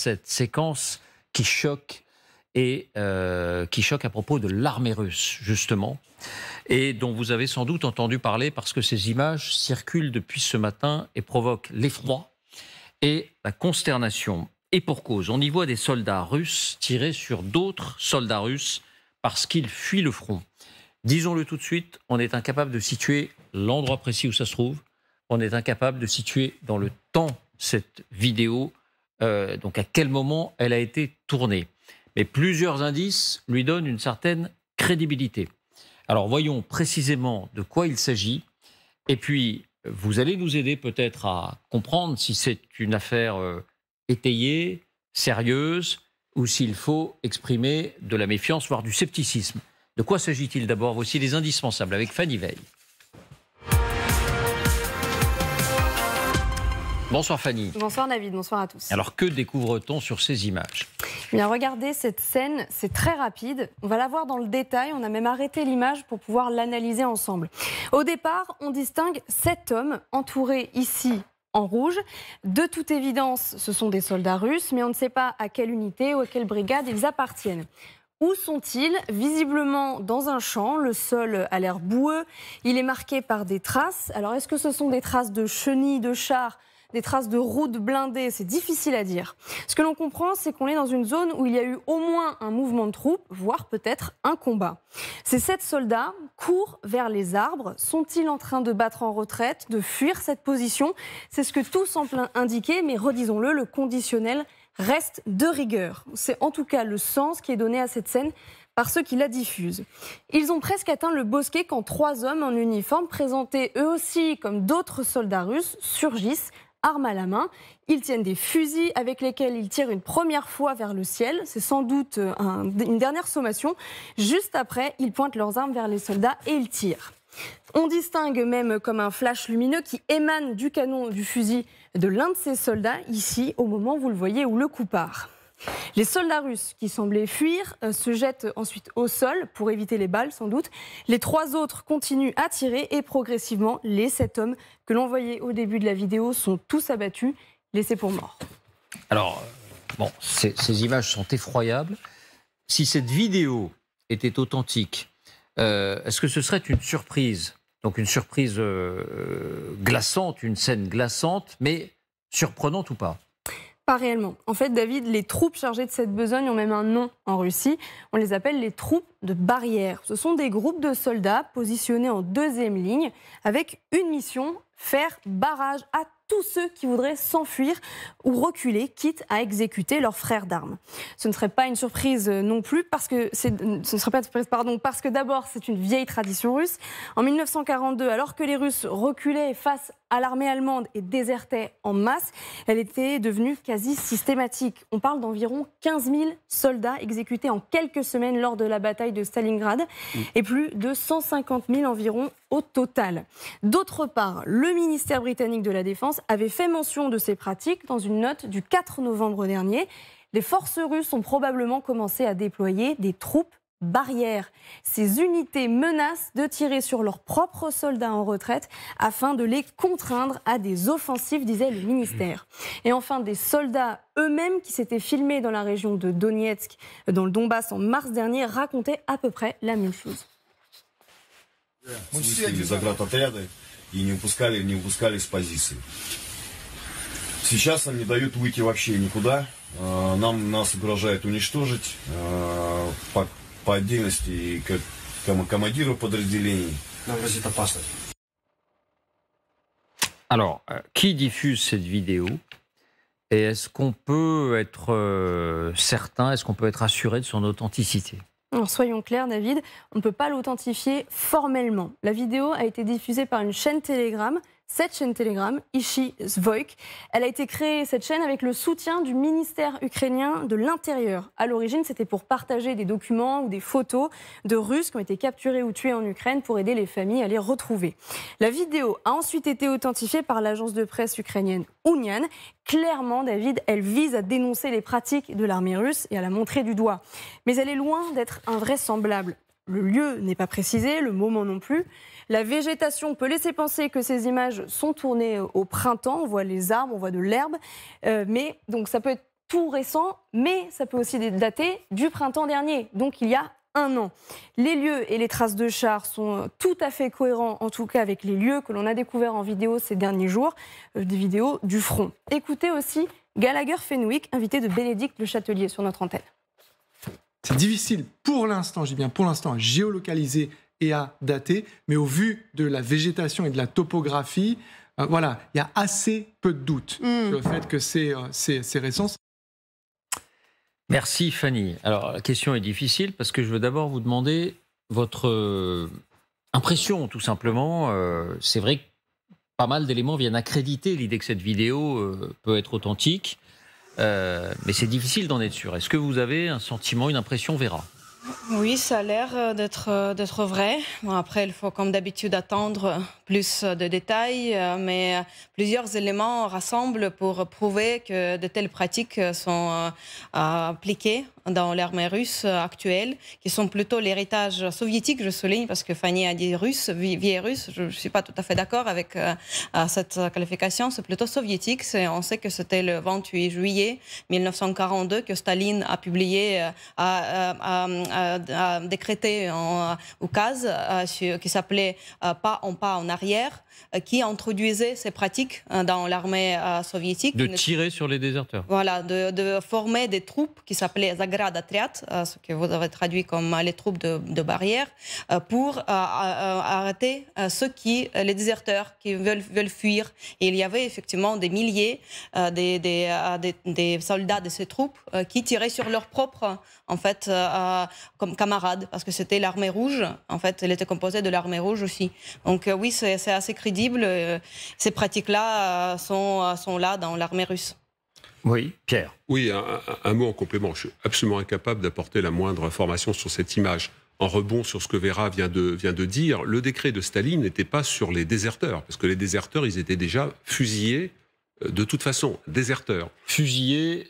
cette séquence qui choque et qui choque à propos de l'armée russe, justement, et dont vous avez sans doute entendu parler parce que ces images circulent depuis ce matin et provoquent l'effroi et la consternation. Et pour cause, on y voit des soldats russes tirer sur d'autres soldats russes parce qu'ils fuient le front. Disons-le tout de suite, on est incapable de situer l'endroit précis où ça se trouve. On est incapable de situer dans le temps cette vidéo, donc à quel moment elle a été tournée. Mais plusieurs indices lui donnent une certaine crédibilité. Alors voyons précisément de quoi il s'agit. Et puis, vous allez nous aider peut-être à comprendre si c'est une affaire étayée, sérieuse, ou s'il faut exprimer de la méfiance, voire du scepticisme. De quoi s'agit-il d'abord? Voici les indispensables avec Fanny Veil. Bonsoir Fanny. Bonsoir David, bonsoir à tous. Alors que découvre-t-on sur ces images? Bien, regardez cette scène, c'est très rapide. On va la voir dans le détail, on a même arrêté l'image pour pouvoir l'analyser ensemble. Au départ, on distingue 7 hommes entourés ici en rouge. De toute évidence, ce sont des soldats russes, mais on ne sait pas à quelle unité ou à quelle brigade ils appartiennent. Où sont-ils? Visiblement dans un champ, le sol a l'air boueux, il est marqué par des traces. Alors est-ce que ce sont des traces de chenilles, de chars, des traces de routes blindées? C'est difficile à dire. Ce que l'on comprend, c'est qu'on est dans une zone où il y a eu au moins un mouvement de troupes, voire peut-être un combat. Ces 7 soldats courent vers les arbres. Sont-ils en train de battre en retraite, de fuir cette position? C'est ce que tout semble indiquer, mais redisons-le, le conditionnel reste de rigueur. C'est en tout cas le sens qui est donné à cette scène par ceux qui la diffusent. Ils ont presque atteint le bosquet quand 3 hommes en uniforme, présentés eux aussi comme d'autres soldats russes, surgissent, armes à la main. Ils tiennent des fusils avec lesquels ils tirent une première fois vers le ciel. C'est sans doute une dernière sommation. Juste après, ils pointent leurs armes vers les soldats et ils tirent. On distingue même comme un flash lumineux qui émane du canon du fusil de l'un de ces soldats, ici, au moment, vous le voyez, où le coup part. Les soldats russes qui semblaient fuir se jettent ensuite au sol pour éviter les balles, sans doute. Les 3 autres continuent à tirer et progressivement, les 7 hommes que l'on voyait au début de la vidéo sont tous abattus, laissés pour morts. Alors, bon, ces images sont effroyables. Si cette vidéo était authentique, est-ce que ce serait une surprise? Donc une surprise glaçante, une scène glaçante, mais surprenante ou pas? Pas réellement. En fait, David, les troupes chargées de cette besogne ont même un nom en Russie. On les appelle les troupes de barrière. Ce sont des groupes de soldats positionnés en 2e ligne avec une mission, faire barrage à tous ceux qui voudraient s'enfuir ou reculer, quitte à exécuter leurs frères d'armes. Ce ne serait pas une surprise non plus, parce que parce que d'abord, c'est une vieille tradition russe. En 1942, alors que les Russes reculaient face à l'armée allemande et désertaient en masse, elle était devenue quasi systématique. On parle d'environ 15 000 soldats exécutés en quelques semaines lors de la bataille de Stalingrad et plus de 150 000 environ au total. D'autre part, le ministère britannique de la Défense avait fait mention de ces pratiques dans une note du 4 novembre dernier. Les forces russes ont probablement commencé à déployer des troupes barrières. Ces unités menacent de tirer sur leurs propres soldats en retraite afin de les contraindre à des offensives, disait le ministère. Et enfin, des soldats eux-mêmes qui s'étaient filmés dans la région de Donetsk, dans le Donbass en mars dernier, racontaient à peu près la même chose. Выставили заградотряды и не упускали с позиции. Сейчас нам не дают выйти вообще никуда. Нас угрожает уничтожить по отдельности и командиров подразделений. Нам грозит опасность. Alors, qui diffuse cette vidéo? Et est-ce qu'on peut être certain, est-ce qu'on peut être assuré de son authenticité? Alors soyons clairs, David, on ne peut pas l'authentifier formellement. La vidéo a été diffusée par une chaîne Telegram, cette chaîne Telegram, Ishi Zvoik. Elle a été créée, cette chaîne, avec le soutien du ministère ukrainien de l'Intérieur. À l'origine, c'était pour partager des documents ou des photos de Russes qui ont été capturés ou tués en Ukraine pour aider les familles à les retrouver. La vidéo a ensuite été authentifiée par l'agence de presse ukrainienne Unian. Clairement, David, elle vise à dénoncer les pratiques de l'armée russe et à la montrer du doigt. Mais elle est loin d'être invraisemblable. Le lieu n'est pas précisé, le moment non plus. La végétation peut laisser penser que ces images sont tournées au printemps. On voit les arbres, on voit de l'herbe. Mais donc ça peut être tout récent, mais ça peut aussi dater du printemps dernier, donc il y a 1 an. Les lieux et les traces de chars sont tout à fait cohérents, en tout cas avec les lieux que l'on a découverts en vidéo ces derniers jours, des vidéos du front. Écoutez aussi Gallagher Fenwick, invité de Bénédicte Le Châtelier sur notre antenne. C'est difficile pour l'instant, je dis bien pour l'instant, à géolocaliser et à dater, mais au vu de la végétation et de la topographie, voilà, il y a assez peu de doutes sur le fait que c'est récent. Merci Fanny. Alors la question est difficile parce que je veux d'abord vous demander votre impression tout simplement. C'est vrai que pas mal d'éléments viennent accréditer l'idée que cette vidéo peut être authentique, mais c'est difficile d'en être sûr. Est-ce que vous avez un sentiment, une impression, Vera ? Oui, ça a l'air d'être vrai. Bon, après, il faut comme d'habitude attendre plus de détails, mais plusieurs éléments rassemblent pour prouver que de telles pratiques sont appliquées dans l'armée russe actuelle, qui sont plutôt l'héritage soviétique, je souligne, parce que Fanny a dit russe, vieille russe. Je ne suis pas tout à fait d'accord avec cette qualification. C'est plutôt soviétique. On sait que c'était le 28 juillet 1942 que Staline a publié, a décrété en oukaz qui s'appelait Pas en arrière, qui introduisait ces pratiques dans l'armée soviétique. De tirer sur les déserteurs. Voilà, de former des troupes qui s'appelaient Zagrad Atriat, ce que vous avez traduit comme les troupes de barrière, pour arrêter les déserteurs qui veulent fuir. Et il y avait effectivement des milliers des soldats de ces troupes qui tiraient sur leurs propres comme camarades, parce que c'était l'armée rouge. En fait, elle était composée de l'armée rouge aussi. Donc oui, c'est assez crédible. Ces pratiques-là sont là dans l'armée russe. Oui, Pierre. Oui, un mot en complément. Je suis absolument incapable d'apporter la moindre information sur cette image. En rebond sur ce que Vera vient de dire, le décret de Staline n'était pas sur les déserteurs, parce que les déserteurs, ils étaient déjà fusillés de toute façon, déserteurs. Fusillés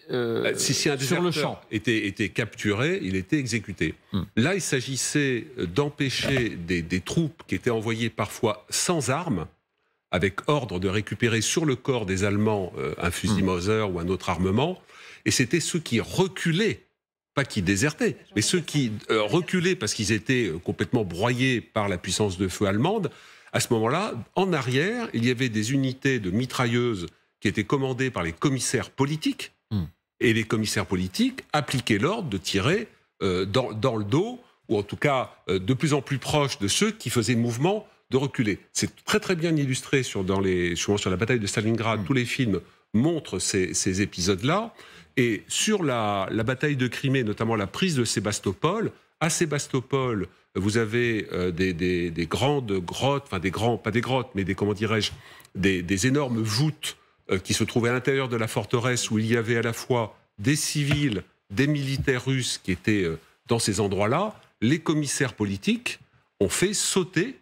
si un sur le champ. Était capturé, il était exécuté. Là, il s'agissait d'empêcher des troupes qui étaient envoyées parfois sans armes, avec ordre de récupérer sur le corps des Allemands un fusil Mauser ou un autre armement. Et c'était ceux qui reculaient, pas qui désertaient, mais ceux qui reculaient parce qu'ils étaient complètement broyés par la puissance de feu allemande. À ce moment-là, en arrière, il y avait des unités de mitrailleuses qui étaient commandées par les commissaires politiques. Et les commissaires politiques appliquaient l'ordre de tirer dans le dos, ou en tout cas de plus en plus proche de ceux qui faisaient mouvement de reculer. C'est très très bien illustré sur la bataille de Stalingrad. Tous les films montrent ces épisodes-là. Et sur la bataille de Crimée, notamment la prise de Sébastopol, à Sébastopol, vous avez des grandes grottes, enfin pas des grottes, mais des énormes voûtes qui se trouvaient à l'intérieur de la forteresse, où il y avait à la fois des civils, des militaires russes qui étaient dans ces endroits-là. Les commissaires politiques ont fait sauter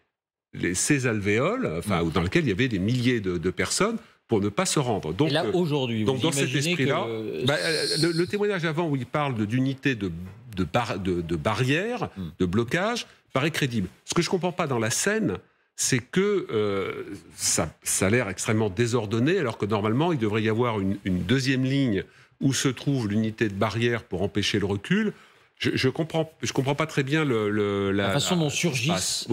ces alvéoles, dans lesquels il y avait des milliers de personnes, pour ne pas se rendre. Donc, et là, aujourd'hui, dans cet esprit-là, le témoignage avant où il parle d'unités de barrières, de blocage, paraît crédible. Ce que je ne comprends pas dans la scène, c'est que ça a l'air extrêmement désordonné, alors que normalement, il devrait y avoir une deuxième ligne où se trouve l'unité de barrière pour empêcher le recul. Je comprends pas très bien la façon dont surgissent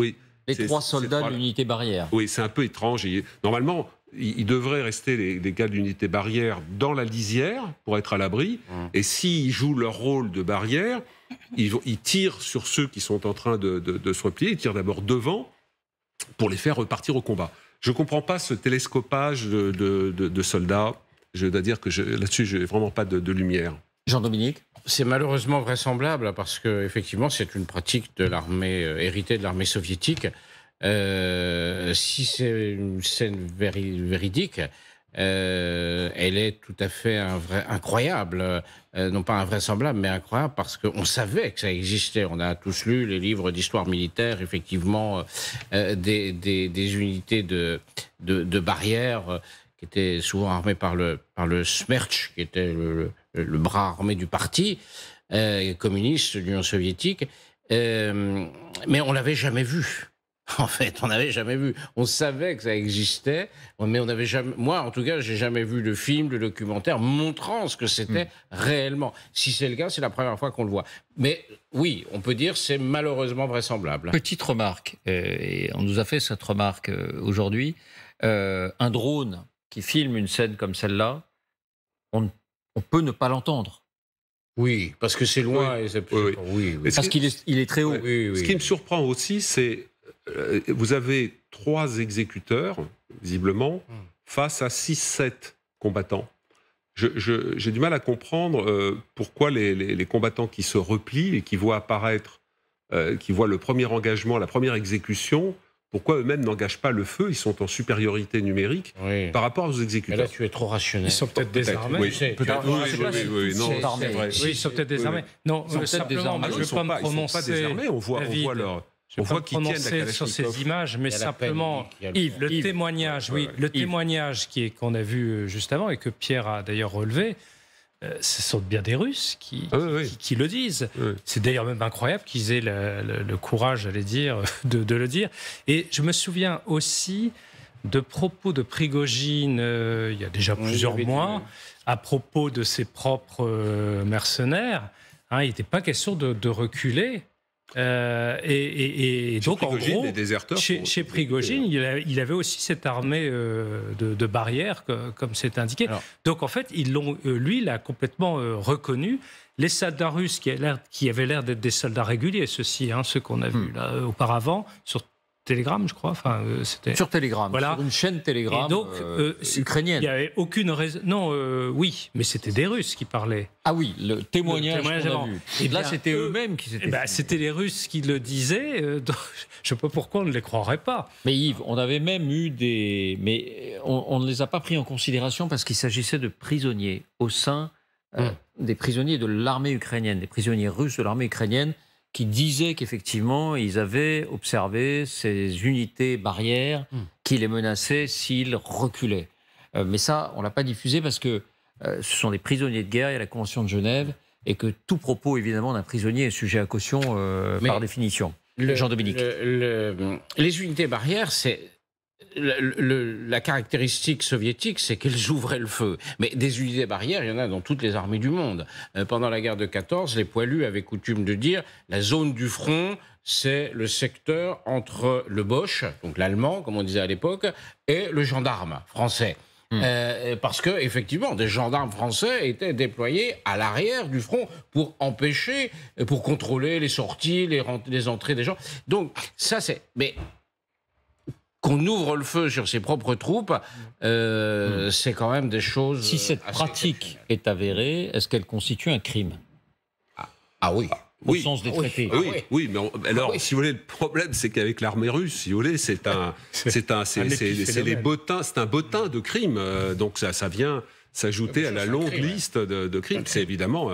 les trois soldats de l'unité barrière. Oui, c'est un peu étrange. Normalement, il devrait rester les gars de l'unité barrière dans la lisière pour être à l'abri. Et s'ils jouent leur rôle de barrière, ils tirent sur ceux qui sont en train de se replier. Ils tirent d'abord devant pour les faire repartir au combat. Je ne comprends pas ce télescopage de soldats. Je dois dire que là-dessus, je n'ai vraiment pas de lumière. Jean-Dominique ? C'est malheureusement vraisemblable parce que effectivement, c'est une pratique de l'armée héritée de l'armée soviétique. Si c'est une scène véridique, elle est tout à fait incroyable, non pas invraisemblable, mais incroyable parce qu'on savait que ça existait. On a tous lu les livres d'histoire militaire, effectivement, des unités de barrières qui étaient souvent armées par le Smerch, qui était le bras armé du parti communiste de l'Union soviétique, mais on l'avait jamais vu. En fait, on n'avait jamais vu. On savait que ça existait, mais on n'avait jamais. Moi, en tout cas, j'ai jamais vu de film, de documentaire montrant ce que c'était réellement. Si c'est le cas, c'est la première fois qu'on le voit. Mais oui, on peut dire c'est malheureusement vraisemblable. Petite remarque, et on nous a fait cette remarque aujourd'hui. Un drone qui filme une scène comme celle-là, on peut ne pas l'entendre. Oui, parce que c'est loin. Oui. Et c'est... Oui. Oui. Parce qu'il est très haut. Oui. Ce qui me surprend aussi, c'est vous avez 3 exécuteurs, visiblement, face à 6-7 combattants. J'ai du mal à comprendre pourquoi les combattants qui se replient et qui voient apparaître, qui voient le premier engagement, la première exécution, pourquoi eux-mêmes n'engagent pas le feu? Ils sont en supériorité numérique par rapport aux exécuteurs. Mais là, tu es trop rationnel. Ils sont peut-être désarmés. Oui, Peut-être. oui, non, c'est vrai. Oui, ils sont peut-être désarmés. Non, simplement, je ne veux pas me prononcer. Ils ne sont pas désarmés, on voit leur... Je ne vais pas me prononcer sur ces images, mais simplement, Yves, le témoignage, témoignage qu'on a vu juste avant et que Pierre a d'ailleurs relevé, ce sont bien des Russes qui le disent. Oui. C'est d'ailleurs même incroyable qu'ils aient le courage, j'allais dire, de le dire. Et je me souviens aussi de propos de Prigojine, il y a déjà plusieurs mois, à propos de ses propres mercenaires. Il n'était pas question de reculer. Et donc, en gros, chez Prigojine, il avait aussi cette armée de barrières, comme c'est indiqué. Alors, donc, en fait, lui, il a complètement reconnu. Les soldats russes qui avaient l'air d'être des soldats réguliers, ceux qu'on a vus là auparavant, sur Telegram, je crois. C'était sur Telegram, voilà. Sur une chaîne Telegram ukrainienne. Il n'y avait aucune raison. Non, oui, mais c'était des Russes qui parlaient. Ah oui, le témoignage qu'on a vu. Et là, c'était eux-mêmes qui s'étaient... c'était les Russes qui le disaient. Je ne sais pas pourquoi on ne les croirait pas. Mais Yves, on avait même eu des... Mais on ne les a pas pris en considération parce qu'il s'agissait de prisonniers au sein des prisonniers de l'armée ukrainienne, des prisonniers russes de l'armée ukrainienne, qui disaient qu'effectivement, ils avaient observé ces unités barrières qui les menaçaient s'ils reculaient. Mais ça, on ne l'a pas diffusé parce que ce sont des prisonniers de guerre, il y a la Convention de Genève, et que tout propos, évidemment, d'un prisonnier est sujet à caution par définition. Jean-Dominique. Les unités barrières, c'est... La caractéristique soviétique, c'est qu'elles ouvraient le feu. Mais des unités barrières, il y en a dans toutes les armées du monde. Pendant la guerre de 14, les poilus avaient coutume de dire la zone du front, c'est le secteur entre le Boche, donc l'allemand, comme on disait à l'époque, et le gendarme français. Parce que effectivement, des gendarmes français étaient déployés à l'arrière du front pour empêcher, pour contrôler les sorties, les entrées des gens. Donc ça, c'est... Mais qu'on ouvre le feu sur ses propres troupes, c'est quand même des choses... Si cette pratique est avérée, est-ce qu'elle constitue un crime? Ah oui. Au sens des traités. Oui, mais alors, si vous voulez, le problème, c'est qu'avec l'armée russe, si vous voulez, c'est un bottin de crimes. Donc ça vient s'ajouter à la longue liste de crimes. C'est évidemment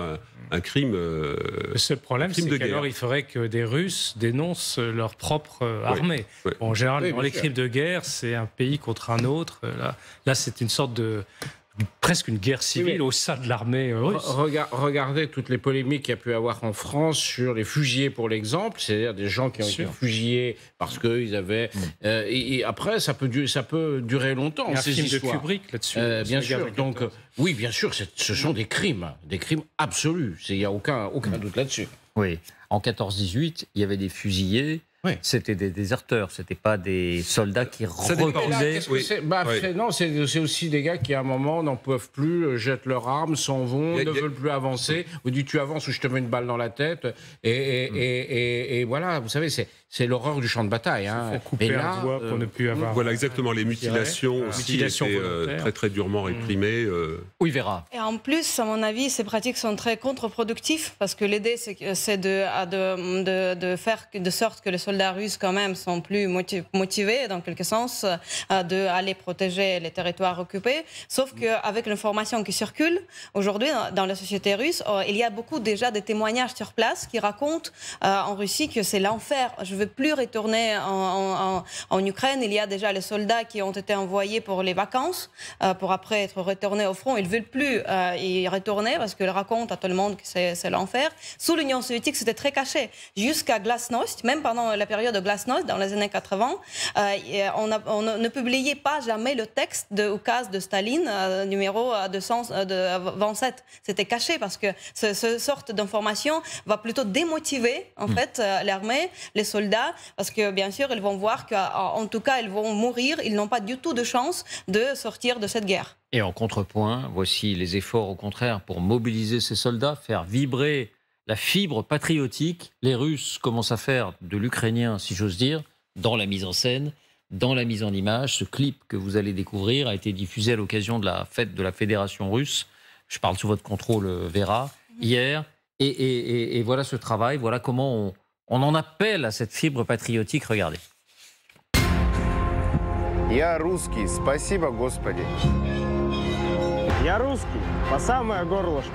un crime. Le seul problème, c'est qu'alors il faudrait que des Russes dénoncent leur propre armée. En général, dans les crimes de guerre, c'est un pays contre un autre. Là c'est une sorte de... presque une guerre civile au sein de l'armée russe. Regardez toutes les polémiques qu'il y a pu avoir en France sur les fusillés, pour l'exemple, c'est-à-dire des gens qui ont été fusillés parce qu'ils avaient... et après, ça peut durer longtemps, ces histoires. Il y a un film de Kubrick là-dessus. Bien sûr, donc... oui, bien sûr, ce sont des crimes absolus. Il n'y a aucun doute là-dessus. Oui, en 14-18, il y avait des fusillés. C'était des déserteurs, c'était pas des soldats qui reculaient. Non, c'est aussi des gars qui à un moment n'en peuvent plus, jettent leurs armes, s'en vont, ne veulent plus avancer. Ou dit tu avances ou je te mets une balle dans la tête. Et voilà, vous savez, c'est l'horreur du champ de bataille. Il faut couper un doigt pour ne plus avoir... Voilà, exactement, les mutilations aussi étaient très très durement réprimées. Oui, Vera. Et en plus, à mon avis, ces pratiques sont très contre-productives parce que l'idée, c'est de faire de sorte que les soldats russes, quand même, sont plus motivés, dans quelque sens, d'aller protéger les territoires occupés. Sauf qu'avec l'information qui circule, aujourd'hui, dans la société russe, il y a beaucoup déjà de témoignages sur place qui racontent en Russie que c'est l'enfer. Je ne veux plus retourner en Ukraine. Il y a déjà les soldats qui ont été envoyés pour les vacances, pour après être retournés au front. Ils ne veulent plus y retourner parce qu'ils racontent à tout le monde que c'est l'enfer. Sous l'Union soviétique, c'était très caché. Jusqu'à Glasnost, même pendant la période de Glasnost, dans les années 80, on ne publiait pas jamais le texte de Oukaz de Staline, numéro 227. C'était caché parce que ce sorte d'information va plutôt démotiver en fait l'armée, les soldats, parce que bien sûr ils vont voir qu'en tout cas ils vont mourir, ils n'ont pas du tout de chance de sortir de cette guerre. Et en contrepoint, voici les efforts au contraire pour mobiliser ces soldats, faire vibrer la fibre patriotique. Les Russes commencent à faire de l'ukrainien, si j'ose dire, dans la mise en scène, dans la mise en image. Ce clip que vous allez découvrir a été diffusé à l'occasion de la fête de la Fédération russe. Je parle sous votre contrôle, Vera, hier. Et voilà ce travail, voilà comment on en appelle à cette fibre patriotique. Regardez. Я русский, спасибо, Господи. Я русский, по самое горлышко.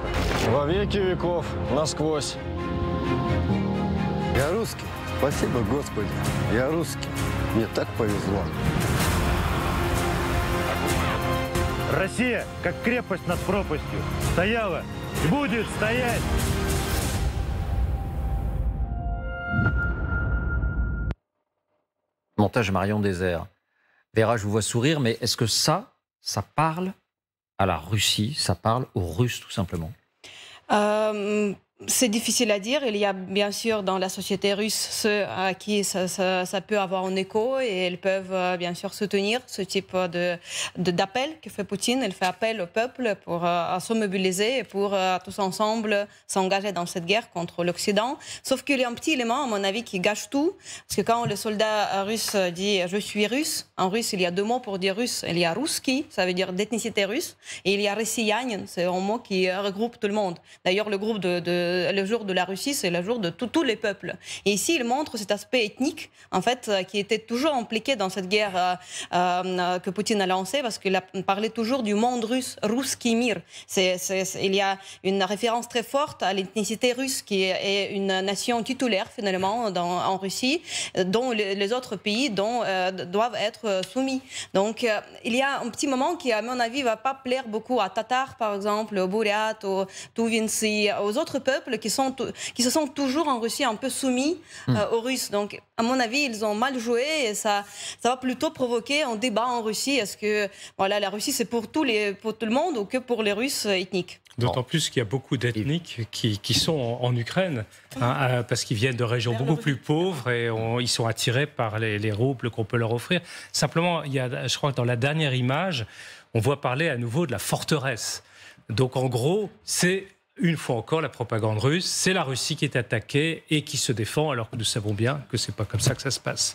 Во веки веков, насквозь. Я русский, спасибо, Господи. Я русский, мне так повезло. Россия, как крепость над пропастью, стояла и будет стоять. Montage Marion Désert. Vera, je vous vois sourire, mais est-ce que ça parle à la Russie, ça parle aux Russes tout simplement? C'est difficile à dire. Il y a bien sûr dans la société russe ceux à qui ça peut avoir un écho et ils peuvent bien sûr soutenir ce type d'appel que fait Poutine. Il fait appel au peuple pour se mobiliser et pour tous ensemble s'engager dans cette guerre contre l'Occident. Sauf qu'il y a un petit élément, à mon avis, qui gâche tout. Parce que quand le soldat russe dit « je suis russe », en russe, il y a deux mots pour dire russe. Il y a « ruski », ça veut dire d'ethnicité russe, et il y a « россиянин », c'est un mot qui regroupe tout le monde. D'ailleurs, le jour de la Russie, c'est le jour de tous les peuples. Et ici, il montre cet aspect ethnique, en fait, qui était toujours impliqué dans cette guerre que Poutine a lancée, parce qu'il parlait toujours du monde russe, Ruski Mir. Il y a une référence très forte à l'ethnicité russe, qui est une nation titulaire, finalement, en Russie, dont les autres pays doivent être soumis. Donc, il y a un petit moment qui, à mon avis, ne va pas plaire beaucoup à Tatars, par exemple, aux Bouriates, aux Touvinsi, aux autres peuples qui se sont toujours en Russie un peu soumis aux Russes. Donc, à mon avis, ils ont mal joué et ça va plutôt provoquer un débat en Russie. Est-ce que la Russie, c'est pour tout le monde ou que pour les Russes ethniques? D'autant plus qu'il y a beaucoup d'ethniques qui sont en Ukraine, parce qu'ils viennent de régions beaucoup plus pauvres et ils sont attirés par les roubles qu'on peut leur offrir. Simplement, je crois que dans la dernière image, on voit parler à nouveau de la forteresse. Donc en gros, c'est une fois encore la propagande russe, c'est la Russie qui est attaquée et qui se défend, alors que nous savons bien que ce n'est pas comme ça que ça se passe.